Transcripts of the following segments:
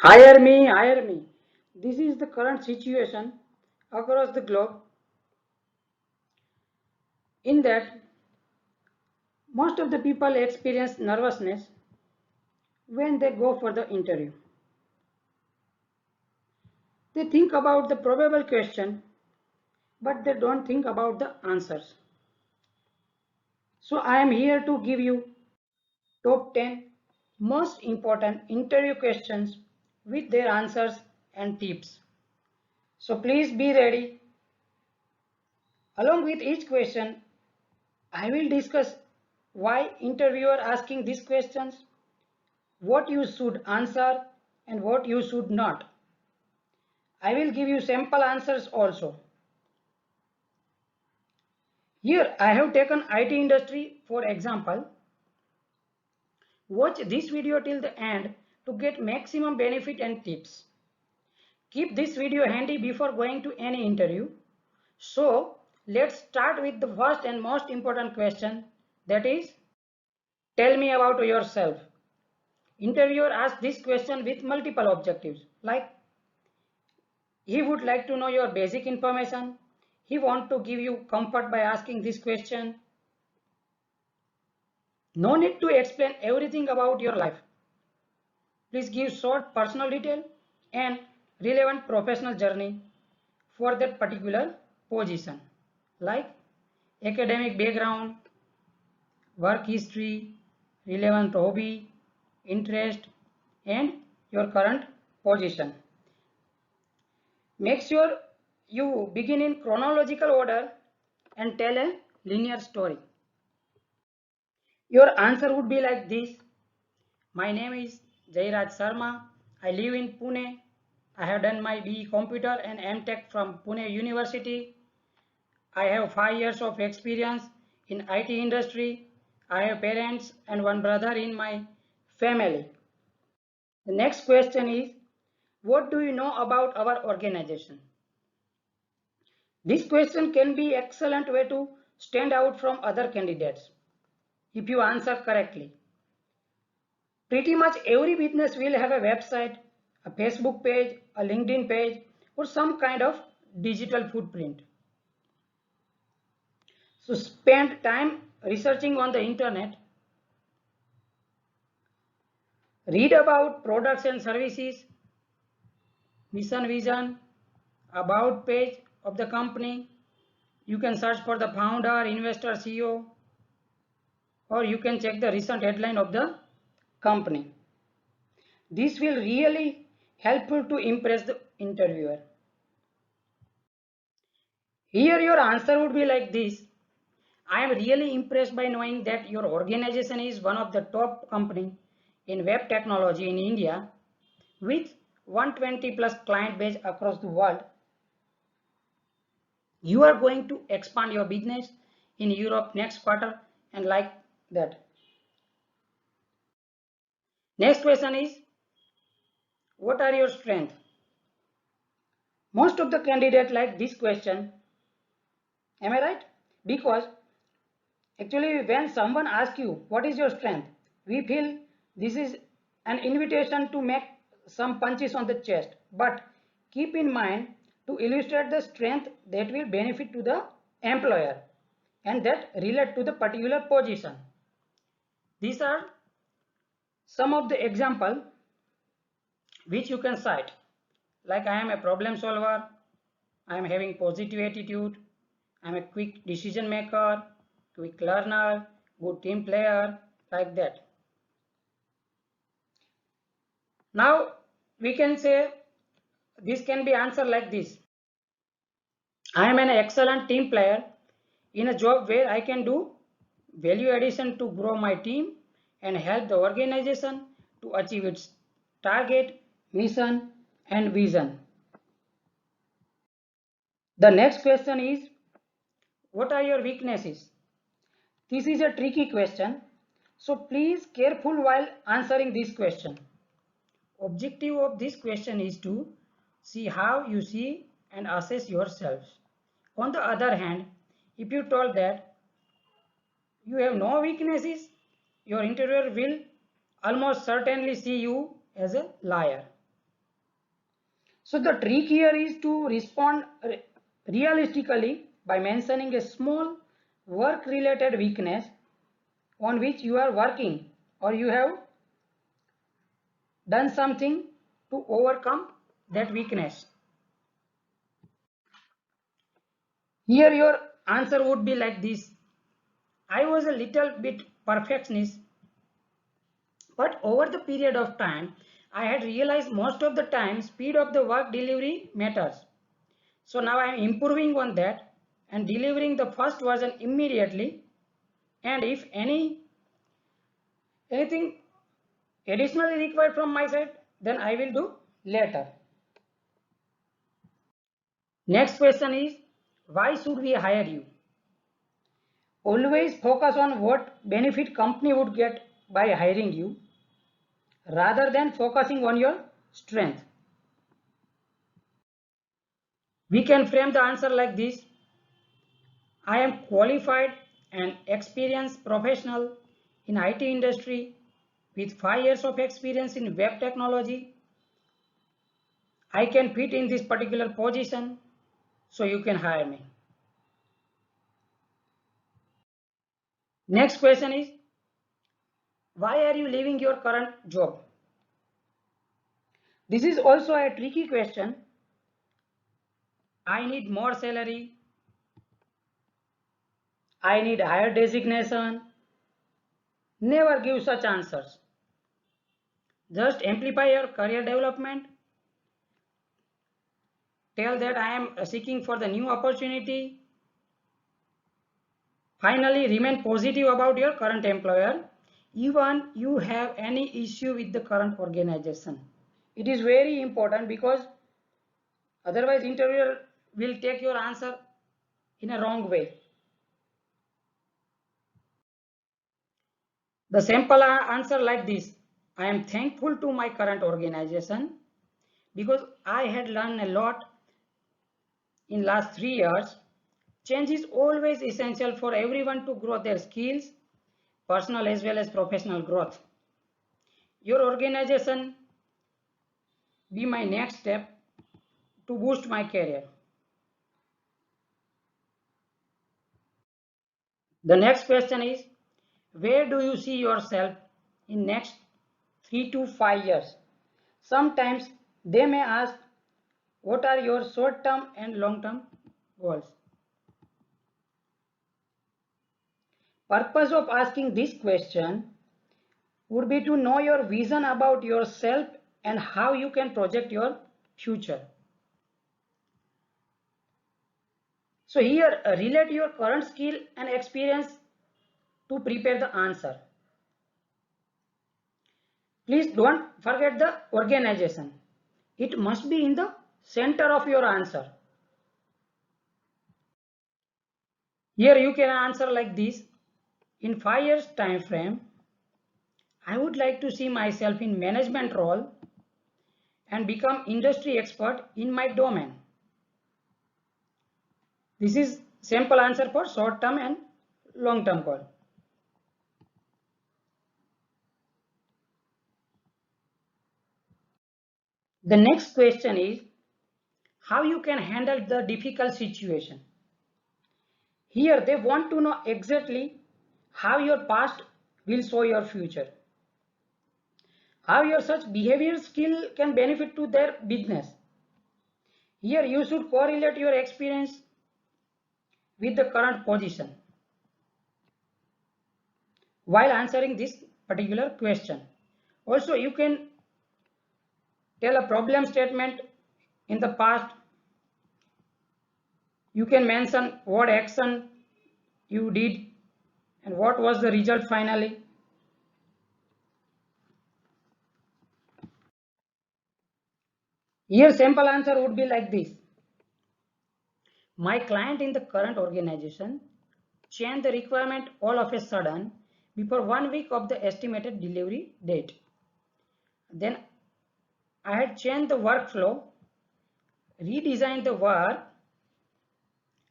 Hire me, hire me. This is the current situation across the globe in that most of the people experience nervousness when they go for the interview. They think about the probable question, but they don't think about the answers. So I am here to give you top 10 most important interview questions with their answers and tips. So please be ready. Along with each question, I will discuss why interviewer asking these questions, what you should answer and what you should not. I will give you sample answers also. Here I have taken IT industry for example. Watch this video till the end to get maximum benefit and tips. Keep this video handy before going to any interview. So let's start with the first and most important question, that is, tell me about yourself. Interviewer asks this question with multiple objectives, like he would like to know your basic information. He wants to give you comfort by asking this question. No need to explain everything about your life. Please give short personal detail and relevant professional journey for that particular position, like academic background, work history, relevant hobby, interest, and your current position. Make sure you begin in chronological order and tell a linear story. Your answer would be like this. My name is Jairaj Sharma. I live in Pune. I have done my BE Computer and MTech from Pune University. I have 5 years of experience in IT industry. I have parents and one brother in my family. The next question is, what do you know about our organization? This question can be an excellent way to stand out from other candidates if you answer correctly. Pretty much every business will have a website, a Facebook page, a LinkedIn page, or some kind of digital footprint. So spend time researching on the internet. Read about products and services, mission, vision, about page of the company. You can search for the founder, investor, CEO, or you can check the recent headline of the company. This will really helpful to impress the interviewer. Here your answer would be like this. I am really impressed by knowing that your organization is one of the top company in web technology in India with 120 plus client base across the world. You are going to expand your business in Europe next quarter and like that. Next question is, what are your strengths? Most of the candidates like this question. Am I right? Because actually when someone asks you what is your strength, we feel this is an invitation to make some punches on the chest. But keep in mind to illustrate the strength that will benefit to the employer and that relate to the particular position. These are some of the example which you can cite, like I am a problem solver, I am having positive attitude, I am a quick decision maker, quick learner, good team player, like that. Now we can say this can be answered like this. I am an excellent team player in a job where I can do value addition to grow my team and help the organization to achieve its target, mission and vision. The next question is, what are your weaknesses? This is a tricky question, so please careful while answering this question. Objective of this question is to see how you see and assess yourselves. On the other hand, if you told that you have no weaknesses, your interviewer will almost certainly see you as a liar. So the trick here is to respond realistically by mentioning a small work related weakness on which you are working or you have done something to overcome that weakness. Here your answer would be like this. I was a little bit perfectionist, but over the period of time, I had realized most of the time speed of the work delivery matters. So now I am improving on that and delivering the first version immediately, and if anything additionally required from my side, then I will do later. Next question is, why should we hire you? Always focus on what benefit company would get by hiring you rather than focusing on your strength. We can frame the answer like this. I am qualified and experienced professional in IT industry with 5 years of experience in web technology. I can fit in this particular position, so you can hire me. Next question is, why are you leaving your current job? This is also a tricky question. I need more salary. I need higher designation. Never give such answers. Just amplify your career development. Tell that I am seeking for the new opportunity. Finally, remain positive about your current employer, even you have any issue with the current organization. It is very important because otherwise interviewer will take your answer in a wrong way. The simple answer like this: I am thankful to my current organization because I had learned a lot in last 3 years. Change is always essential for everyone to grow their skills, personal as well as professional growth. Your organization be my next step to boost my career. The next question is, where do you see yourself in next 3 to 5 years? Sometimes they may ask, what are your short-term and long-term goals? Purpose of asking this question would be to know your vision about yourself and how you can project your future. So here relate your current skill and experience to prepare the answer. Please don't forget the organization. It must be in the center of your answer. Here you can answer like this. In 5 years time frame, I would like to see myself in management role and become industry expert in my domain. This is simple answer for short term and long term goal. The next question is how you can handle the difficult situation. Here they want to know exactly how your past will show your future. How your such behavior skill can benefit to their business. Here you should correlate your experience with the current position while answering this particular question. Also, you can tell a problem statement in the past. You can mention what action you did and what was the result finally. Here simple answer would be like this. My client in the current organization changed the requirement all of a sudden before 1 week of the estimated delivery date. Then I had changed the workflow, redesigned the work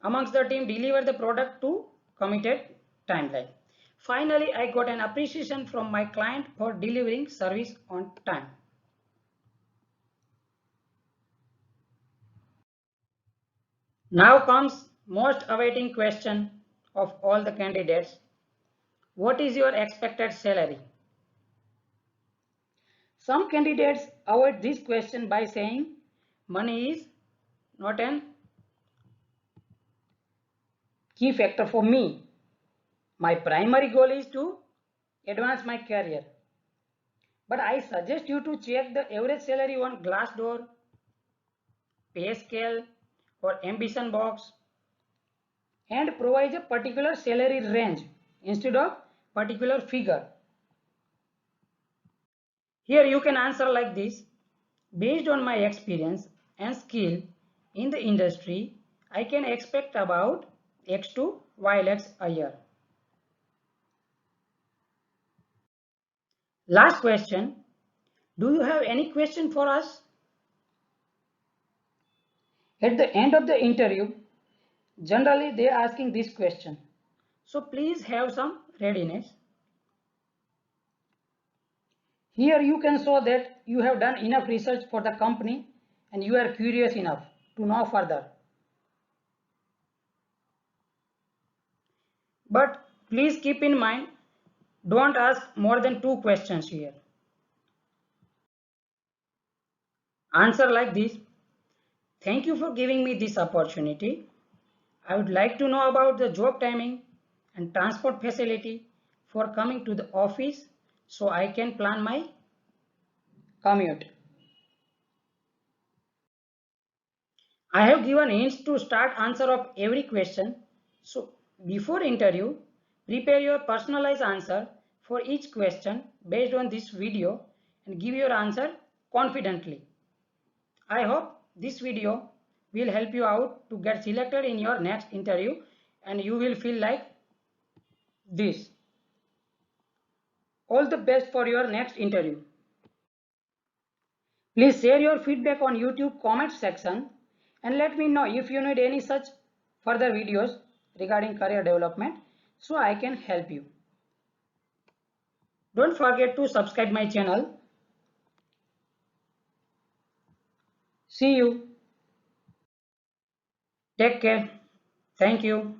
amongst the team, delivered the product to committed timeline. Finally, I got an appreciation from my client for delivering service on time. Now comes most awaiting question of all the candidates. What is your expected salary? Some candidates avoid this question by saying money is not an key factor for me. My primary goal is to advance my career. But I suggest you to check the average salary on Glassdoor, PayScale or Ambition Box and provide a particular salary range instead of particular figure. Here you can answer like this. Based on my experience and skill in the industry, I can expect about X to Y lakhs a year. Last question. Do you have any question for us? At the end of the interview, generally they are asking this question. So please have some readiness. Here you can show that you have done enough research for the company and you are curious enough to know further. But please keep in mind, don't ask more than 2 questions here. Answer like this. Thank you for giving me this opportunity. I would like to know about the job timing and transport facility for coming to the office so I can plan my commute. I have given hints to start answer of every question. So before interview, prepare your personalized answer for each question based on this video and give your answer confidently. I hope this video will help you out to get selected in your next interview and you will feel like this. All the best for your next interview. Please share your feedback on YouTube comment section and let me know if you need any such further videos regarding career development so I can help you. Don't forget to subscribe my channel. See you. Take care. Thank you.